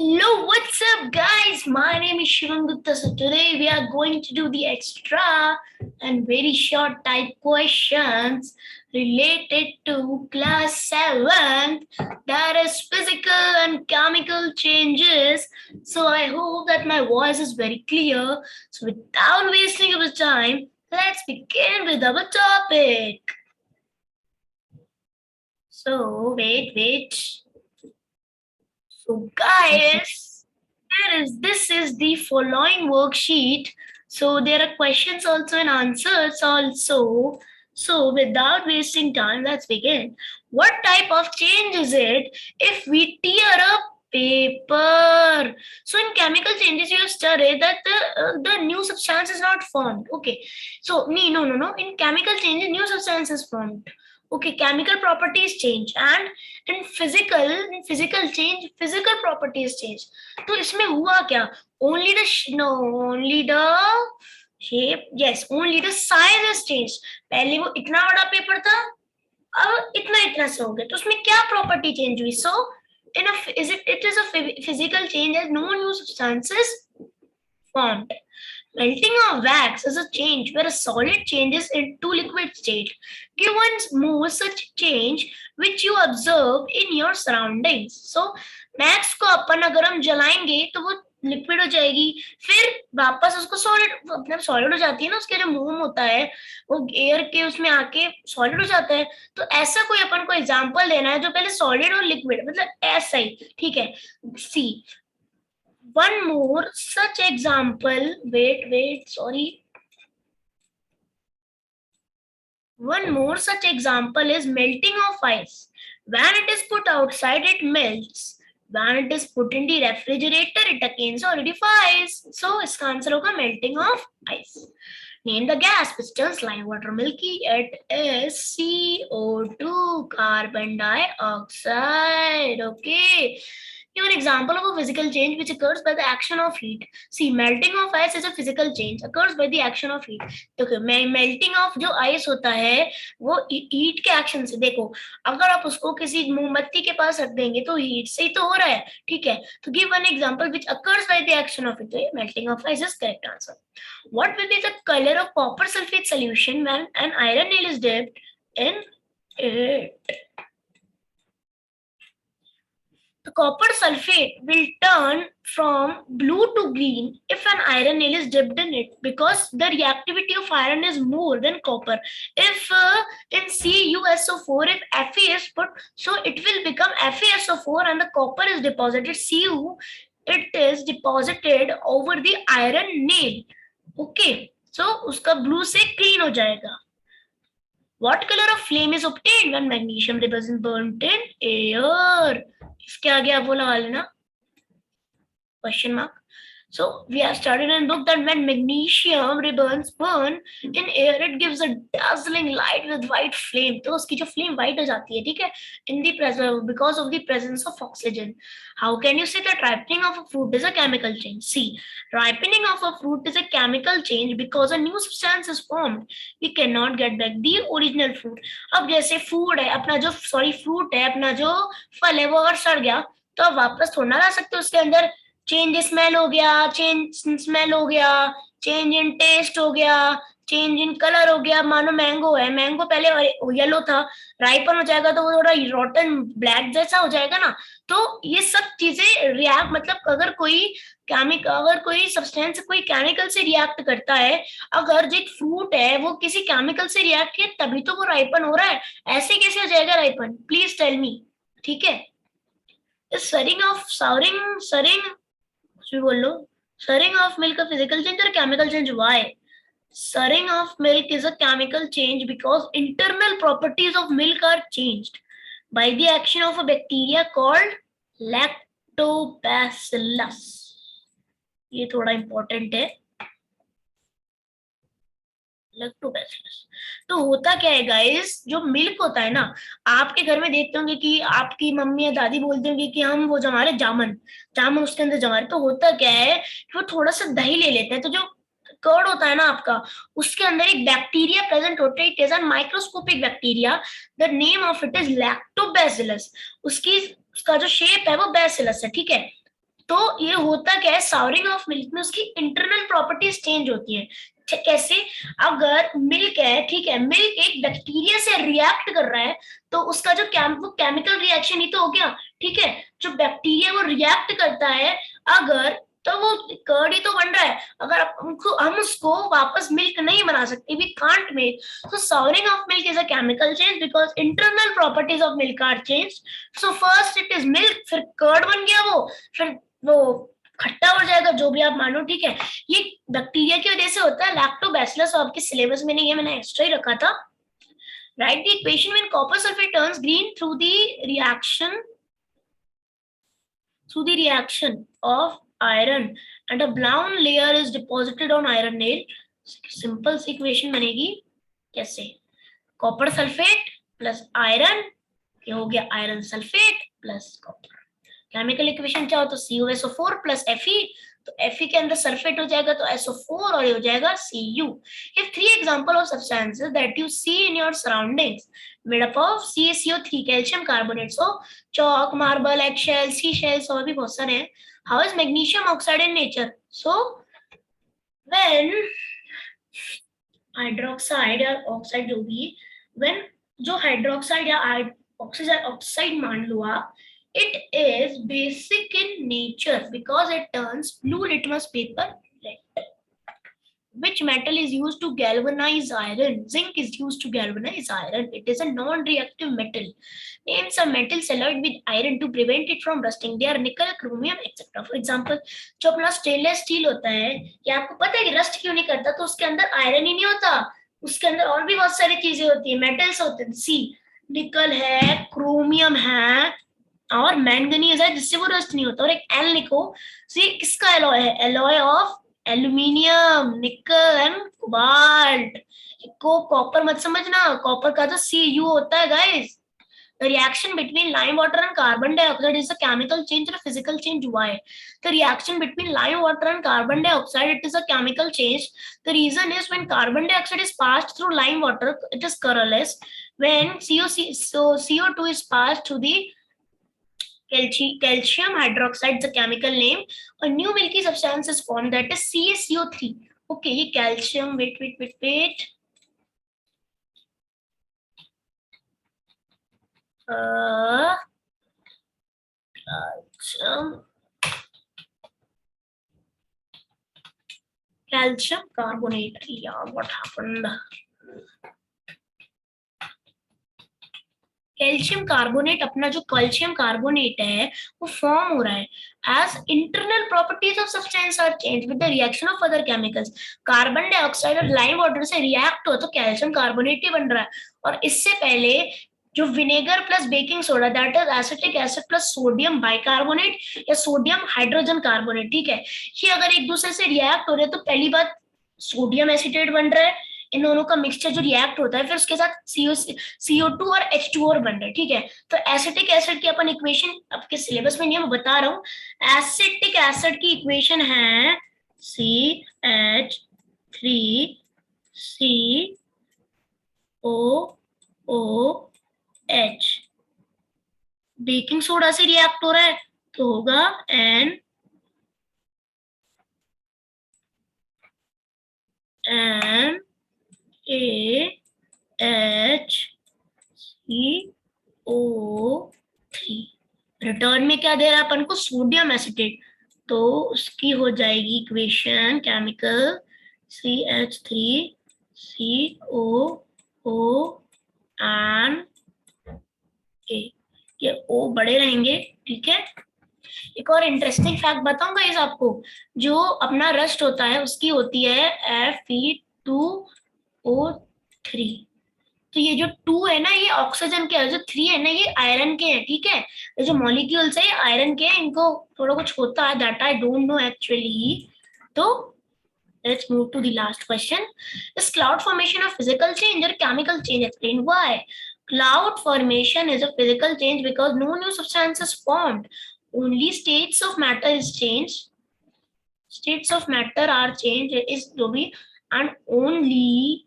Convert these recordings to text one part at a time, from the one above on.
Hello, what's up, guys? My name is Shivam Gupta. So today we are going to do the extra and very short type questions related to class 7th, that is physical and chemical changes. So I hope that my voice is very clear. So without wasting our time, let's begin with our topic. So wait. So guys, this is the following worksheet. So there are questions also and answers also. So without wasting time, let's begin. What type of change is it if we tear up paper? So in chemical changes, you have studied that the new substance is not formed. Okay. So no. In chemical changes, new substance is formed. Okay, chemical properties change, and in physical change, physical properties change. तो इसमें हुआ क्या? Only the shape, yes, only the size has changed. पहले वो इतना बड़ा paper था, अब इतना से हो गया. तो उसमें क्या प्रॉपर्टी चेंज हुई? So it is a physical change as no new substances formed. Melting of wax is a change where a solid changes into liquid state. Give once more such change which you observe in your surroundings. So wax को अपन अगर हम जलाएंगे तो वो liquid हो जाएगी, फिर वापस उसको सॉलिड, मतलब सॉलिड हो जाती है ना, उसके जो मोम होता है वो एयर के उसमें आके सॉलिड हो जाता है. तो ऐसा कोई अपन को एग्जांपल देना है जो पहले सॉलिड और लिक्विड, मतलब ऐसा ही. ठीक है, सी one more such example. Sorry. One more such example is melting of ice. When it is put outside, it melts. When it is put in the refrigerator, it again solidifies. So, इसका answer होगा melting of ice. Name the gas which turns lime water milky. It is CO2, carbon dioxide. Okay. Give an example of a physical change which occurs by the action of heat. See, melting of ice is a physical change, occurs by the action of heat. देखो, melting of जो ice होता है वो heat के action से. देखो, अगर आप उसको किसी मोमबत्ती के पास रख देंगे तो heat से ही तो हो रहा है. ठीक है, तो give one example which occurs by the action of it. Melting of ice is correct answer. What will be the color of copper sulfate solution when an iron nail is dipped in it? The copper sulfate will turn from blue to green if an iron nail is dipped in it, because the reactivity of iron is more than copper. If in CuSO4, if Fe is put, so it will become FeSO4 and the copper is deposited. Cu, it is deposited over the iron nail. Okay, so उसका blue से green हो जाएगा. What color of flame is obtained when magnesium ribbons is burnt in air? इसके आगे आप वो लगा लेना question mark. So we have studied in book that when magnesium ribbons burn in air, it gives a dazzling light with white flame. तो उसकी जो flame white हो जाती है, ठीक है, in the presence, because of the presence of oxygen. How can you say that ripening of a fruit is a chemical change? See, ripening of a fruit is a chemical change because a new substance is formed. We cannot get back the original fruit. अब जैसे food है अपना जो, fruit है अपना जो फल है, वो अगर सड़ गया तो आप वापस थोड़ा ना ला सकते उसके अंदर. चेंज स्मेल हो गया, चेंज इन टेस्ट हो गया, चेंज इन कलर हो गया. मानो मैंगो है, मैंगो पहले येलो था, राइपन हो जाएगा तो वो थोड़ा रोटन ब्लैक जैसा हो जाएगा ना. तो ये सब चीजें रिएक्ट, मतलब अगर कोई सब्सटेंस कोई केमिकल से रिएक्ट करता है, अगर जो फ्रूट है वो किसी केमिकल से रिएक्ट किया तभी तो वो राइपन हो रहा है. ऐसे कैसे हो जाएगा राइपन? Please tell me. ठीक है, सरिंग बोलो. Stirring of milk a physical change or a chemical change? Why? Stirring of milk is a chemical change because internal properties of milk are changed by the action of a bacteria called lactobacillus. ये थोड़ा important है. Lactobacillus. तो होता क्या है guys, जो milk होता है ना, आपके घर में देखते होंगे कि आपकी मम्मी या दादी बोलते होंगे कि हम वो जमा रहे जामन उसके अंदर जमा रहे. तो होता क्या है कि वो थोड़ा सा दही ले लेते हैं, तो जो कर्ड होता है ना आपका, उसके अंदर एक बैक्टीरिया प्रेजेंट होता है. It is a microscopic bacteria. The name of it is lactobacillus. उसका जो शेप है वो बैसिलस है. ठीक है, तो ये होता क्या है, सावरिंग ऑफ मिल्क में उसकी इंटरनल प्रॉपर्टीज चेंज होती है। कैसे? अगर मिल्क है, ठीक है, मिल्क एक बैक्टीरिया से रिएक्ट कर रहा है, तो उसका जो वो केमिकल रिएक्शन ही तो हो गया, ठीक है। जो बैक्टीरिया वो रिएक्ट करता है, अगर तो वो कर्ड ही तो बन रहा है। अगर हम उसको वापस मिल्क नहीं बना सकते, we can't make, so souring of milk is a chemical change because internal properties of milk are changed. So first it is milk, फिर कर्ड बन गया वो, फिर वो खट्टा हो जाएगा, जो भी आप मानो, ठीक है। ये बैक्टीरिया की वजह से होता है। लैक्टोबैसिलस आपके सिलेबस में नहीं है, मैंने एक्स्ट्रा ही रखा था। Write the equation when copper sulfate turns green through the reaction of iron and a brown layer is deposited on iron nail. Simple सी इक्वेशन बनेगी कैसे? कॉपर सल्फेट प्लस आयरन, ये हो गया iron sulphate plus copper. Chemical equation क्या हो तो CuSO4 plus Fe, तो Fe के अंदर सल्फेट हो जाएगा तो SO4 और ये हो जाएगा Cu। If 3 example of substances that you see in your surroundings made up of CaCO3 calcium carbonate, so chalk, marble, eggshell, sea shells और भी बहुत सारे हैं। How is magnesium oxide in nature? So when hydroxide या oxide जो भी, when जो hydroxide या ऑक्साइड मान लो आप, it is basic in nature because it turns blue litmus paper red. Which metal is used to galvanize iron? Zinc is used to galvanize iron. It is a non-reactive metal. Name some metals alloyed with iron to prevent it from rusting. They are nickel, chromium, etc. For example, जो अपना stainless steel होता है, क्या आपको पता है कि rust क्यों नहीं करता? तो उसके अंदर आयरन ही नहीं होता, उसके अंदर और भी बहुत सारी चीजें होती है, मेटल्स होते हैं। सी निकल है, क्रोमियम है और मैंगनीज है, जिससे वो रस्ट नहीं होता। और एक एल लिखो, सी किसका एलॉय है? एलॉय ऑफ एल्यूमिनियम, निकल एंड कोबाल्ट। को कॉपर मत समझना, कॉपर का तो Cu होता है guys. The reaction between lime water and carbon dioxide is a chemical change or a physical change. Why? The reaction between lime water and carbon dioxide, it is a chemical change. The reason is when carbon dioxide is passed through lime water, it is colorless. When CO2 is passed through the calcium hydroxide, the chemical name, a new milky substance is formed, that is CaCO3. Okay, ये calcium, wait. Calcium carbonate. Yeah, what happened? Calcium carbonate, अपना जो calcium carbonate है वो form हो रहा है as internal properties of substance are changed with the reaction of other chemicals. Carbon dioxide और lime water से रिएक्ट हो तो कैल्शियम कार्बोनेट ही बन रहा है। और इससे पहले जो vinegar plus baking soda, that is acetic acid plus sodium bicarbonate या सोडियम हाइड्रोजन कार्बोनेट, ठीक है। ये अगर एक दूसरे से रिएक्ट हो रहे हैं तो पहली बात सोडियम एसिटेट बन रहा है, इन दोनों का मिक्सचर जो रिएक्ट होता है, फिर उसके साथ CO2 और H2O बन रहा है, ठीक है। तो एसिटिक एसिड की अपन इक्वेशन आपके सिलेबस में नहीं है, मैं बता रहा हूँ। एसिटिक एसिड की इक्वेशन है CH3COOH। बेकिंग सोडा से रिएक्ट हो रहा है तो होगा NaHCO3। रिटर्न में क्या दे रहा है अपन को? Sodium acetate. तो उसकी हो जाएगी इक्वेशन केमिकल CH3COONA। ये O बड़े रहेंगे, ठीक है। एक और इंटरेस्टिंग फैक्ट बताऊंगा इस आपको, जो अपना रस्ट होता है उसकी होती है Fe2O3। तो ये जो 2 है ना, ये ऑक्सीजन के है, जो 3 है ना ये आयरन के हैं, ठीक है। ये जो मॉलिक्यूल्स है ये आयरन के हैं, इनको थोड़ा कुछ होता है, that I don't know actually. तो let's move to the last question. Is cloud formation a physical change or chemical change? Explain why. Cloud formation is a physical change because no new substance is formed. Only states of matter is changed. States of matter are changed is जो भी, and only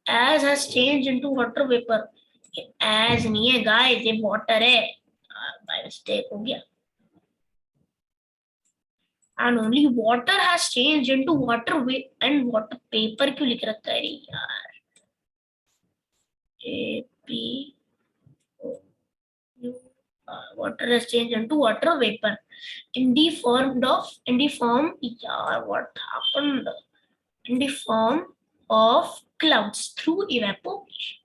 as has changed into water vapor. एज नहीं है guys, ये water है, by mistake हो गया. And only water has changed into water and water paper क्यों लिख रखा है यार. AP water has changed into water vapor in the form, yeah, what happened, in the form of clouds through evaporation.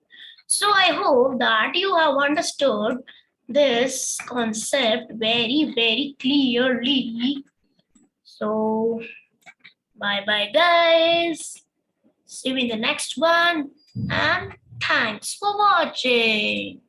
So I hope that you have understood this concept very clearly. So bye bye guys, see you in the next one, and thanks for watching.